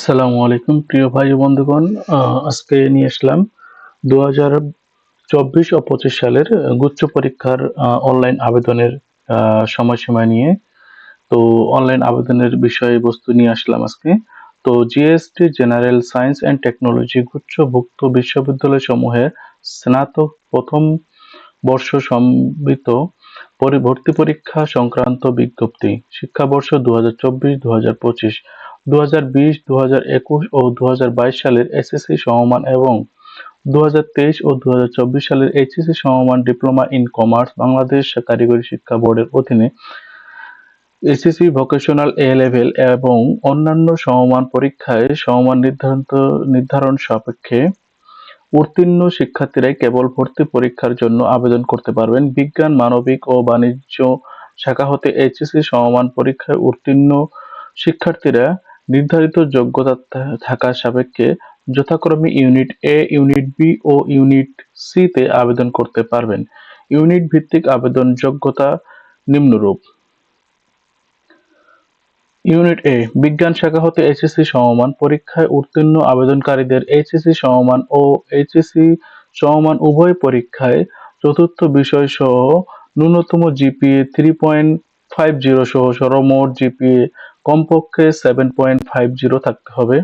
আসসালামু আলাইকুম প্রিয় ভাই ও বন্ধুগণ। আজকে নিয়ে আসলাম ২০২৪ ও ২৫ সালের গুচ্ছ পরীক্ষার অনলাইন আবেদনের সময়সীমা নিয়ে। তো অনলাইন আবেদনের বিষয়বস্তু নিয়ে আসলাম আজকে। তো GST general science and technology গুচ্ছভুক্ত বিশ্ববিদ্যালয়সমূহের স্নাতক প্রথম বর্ষ সম্মিলিত ভর্তি পরীক্ষা সংক্রান্ত বিজ্ঞপ্তি। শিক্ষাবর্ষ ২০২৪-২০২৫, ২০২০-২০২১ ও ২০২২ সালের এসএসসি সমমান এবং ২০২৩ ও ২০২৪ সালের এইচএসসি সমমান ডিপ্লোমা ইন কমার্স বাংলাদেশ কারিগরি শিক্ষা বোর্ডের অধীনে এসএসসি ভোকেশনাল এ লেভেল এবং অন্যান্য সমমান পরীক্ষায় সমমান নির্ধারণ সাপেক্ষে উত্তীর্ণ শিক্ষার্থীরাই কেবল ভর্তি পরীক্ষার জন্য আবেদন করতে পারবেন। বিজ্ঞান, মানবিক ও বাণিজ্য শাখা হতে এইচএসসি সমমান পরীক্ষায় উত্তীর্ণ শিক্ষার্থীরা নির্ধারিত যোগ্যতা থাকা সাপেক্ষে যথাক্রমে ইউনিট এ, ইউনিট বি ও ইউনিট সি তে আবেদন করতে পারবেন। ইউনিট ভিত্তিক আবেদন যোগ্যতা নিম্নরূপ। ইউনিট এ বিজ্ঞান শাখা হতে এইচএসসি সমমান পরীক্ষায় উত্তীর্ণ আবেদনকারীদের এইচএসসি সমমান ও এইচএসসি সমমান উভয় পরীক্ষায় চতুর্থ বিষয়সহ ন্যূনতম জিপিএ 3.50 সহ সর্বমোট জিপিএ কমপক্ষে 7.50 থাকতে হবে।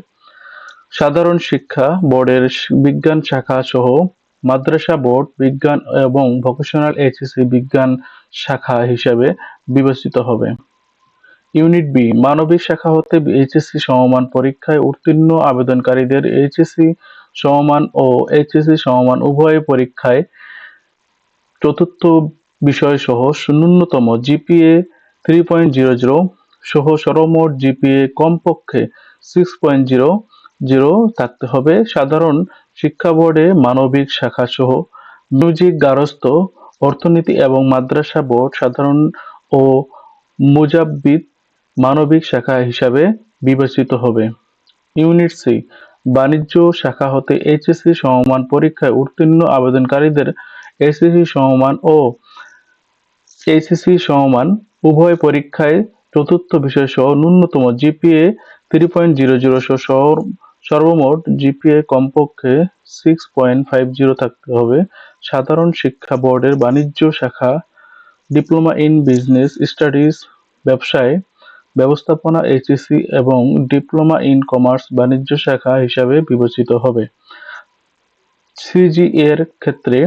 সাধারণ শিক্ষা বোর্ডের বিজ্ঞান শাখা সহ মাদ্রাসা বোর্ড বিজ্ঞান এবং ভোকেশনাল এইচএসসি বিজ্ঞান শাখা হিসেবে বিবেচিত হবে। ইউনিট বি মানবিক শাখা হতে এইচএসসি সমমান পরীক্ষায় উত্তীর্ণ আবেদনকারীদের এইচএসসি সমমান ও এইচএসসি সমমান উভয় পরীক্ষায় চতুর্থ বিষয়সহ ন্যূনতম জিপিএ 3.00 সহ সর্বমোট জিপিএ কমপক্ষে 6.00 থাকতে হবে। সাধারণ শিক্ষা বোর্ডে মানবিক শাখা সহ মিউজিক, গার্হস্থ্য, অর্থনীতি এবং মাদ্রাসা বোর্ড সাধারণ ও মুজাব্বিদ মানবিক শাখা হিসাবে বিবেচিত হবে। ইউনিট সি বাণিজ্য শাখা হতে এইচএসসি সমমান পরীক্ষায় উত্তীর্ণ আবেদনকারীদের এইচএসসি সমমান ও এইচএসসি সমমান উভয় পরীক্ষায় চতুর্থ বিষয়সহ ন্যূনতম জিপিএ 3.00 সহ সর্বমোট জিপিএ কমপক্ষে 6.50 থাকতে হবে। সাধারণ শিক্ষা বোর্ডের বাণিজ্য শাখা ডিপ্লোমা ইন বিজনেস স্টাডিজ ব্যবসায় ব্যবস্থাপনা এইচএসসি এবং ডিপ্লোমা ইন কমার্স বাণিজ্য শাখা হিসাবে বিবেচিত হবে। সিজিএ এর ক্ষেত্রে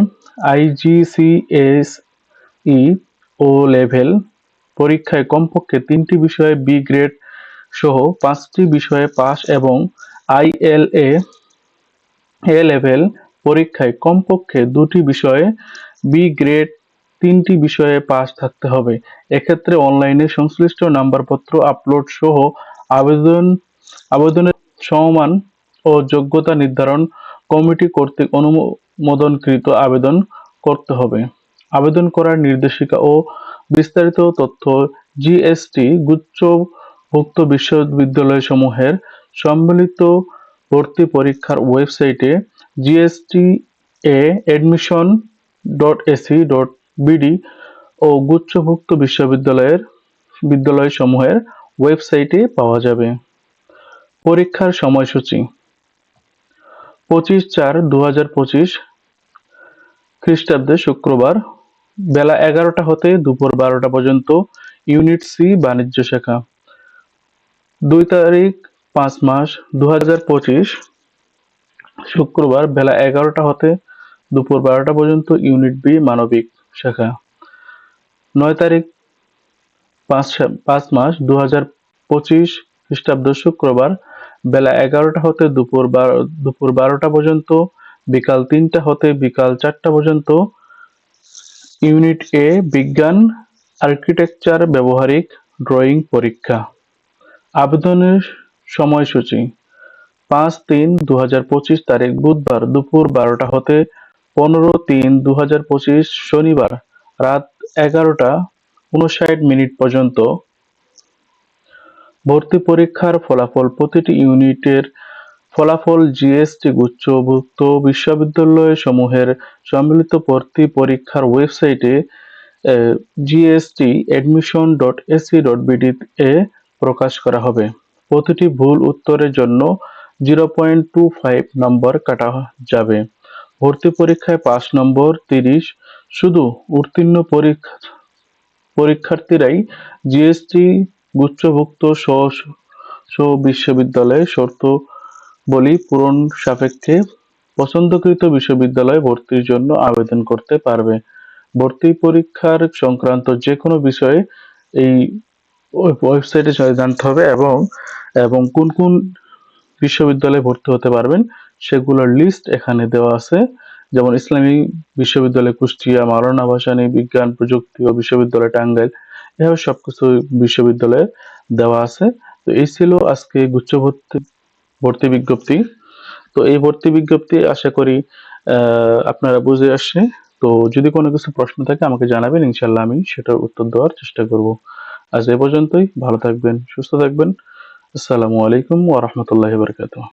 আইজিসিএসই ও লেভেল পরীক্ষায় কমপক্ষে 3টি বিষয়ে বি গ্রেড সহ 5টি বিষয়ে পাস এবং আইএলএ এ লেভেল পরীক্ষায় কমপক্ষে 2টি বিষয়ে বি গ্রেড 3টি বিষয়ে পাস থাকতে হবে। এক্ষেত্রে অনলাইনে সংশ্লিষ্ট নাম্বারপত্র আপলোড সহ আবেদনের সমমান ও যোগ্যতা নির্ধারণ কমিটি কর্তৃক অনুমোদনকৃত আবেদন করতে হবে। আবেদন করার নির্দেশিকা ও বিস্তারিত তথ্য জিএসটি গুচ্ছভুক্ত বিশ্ববিদ্যালয়সমূহের সম্মিলিত ভর্তি পরীক্ষার ওয়েবসাইটে gsta.admission.ac.bd ও গুচ্ছভুক্ত বিদ্যালয়সমূহের ওয়েবসাইটে পাওয়া যাবে। পরীক্ষার সময়সূচি 25/4/2025 খ্রিস্টাব্দে শুক্রবার বেলা 11টা হতে দুপুর 12টা পর্যন্ত ইউনিট সি বাণিজ্য শাখা। 2 তারিখ 5 মাস 2025 শুক্রবার বেলা 11টা হতে দুপুর 12টা পর্যন্ত ইউনিট বি মানবিক শাখা। 9 তারিখ 5 মাস 2025 খ্রিস্টাব্দ শুক্রবার বেলা 11টা হতে দুপুর 12টা পর্যন্ত, বিকাল 3টা হতে বিকাল 4টা পর্যন্ত ইউনিট এ বিজ্ঞান, আর্কিটেকচার, ব্যবহারিক ড্রয়িং পরীক্ষা। আবেদনের সময়সূচি 5/3/2025 তারিখ বুধবার দুপুর 12টা হতে 15/3/2025 শনিবার রাত 11টা 59 পর্যন্ত। ভর্তি পরীক্ষার ফলাফল প্রতিটি ইউনিটের ফলাফল জিএসটি গুচ্ছভুক্ত বিশ্ববিদ্যালয়সমূহের সম্মিলিত ভর্তি পরীক্ষার ওয়েবসাইটে gsta.admission.ac.bd এ প্রকাশ করা হবে। প্রতিটি ভুল উত্তরের জন্য 0.25 নম্বর কাটা যাবে। ভর্তি পরীক্ষায় 5 নম্বর 30। শুধু উত্তীর্ণ পরীক্ষার্থীরাই জিএসটি গুচ্ছভুক্ত বিশ্ববিদ্যালয়ে শর্তাবলী পূরণ সাপেক্ষে পছন্দকৃত বিশ্ববিদ্যালয়ে ভর্তির জন্য আবেদন করতে পারবে। ভর্তি পরীক্ষার সংক্রান্ত যেকোনো বিষয়ে এই ওয়েবসাইটে জানতে হবে, এবং এবং কোন কোন বিশ্ববিদ্যালয়ে ভর্তি হতে পারবেন সেগুলোর লিস্ট এখানে দেওয়া আছে। যেমন ইসলামী বিশ্ববিদ্যালয় কুষ্টিয়া, মাওলানা ভাসানী বিজ্ঞান প্রযুক্তি ও বিশ্ববিদ্যালয় টাঙ্গাইল, এভাবে সবকিছু বিশ্ববিদ্যালয়ে দেওয়া আছে। তো এই ছিল আজকে ভর্তি বিজ্ঞপ্তি। তো এই ভর্তি বিজ্ঞপ্তি আশা করি আপনারা বুঝে আসছে। তো যদি কোনো কিছু প্রশ্ন থাকে আমাকে জানাবেন, ইনশাল্লাহ আমি সেটার উত্তর দেওয়ার চেষ্টা করব। আজ এ পর্যন্তই। ভালো থাকবেন, সুস্থ থাকবেন। আসসালামু আলাইকুম ওয়া রাহমাতুল্লাহি ওয়া বারাকাতুহু।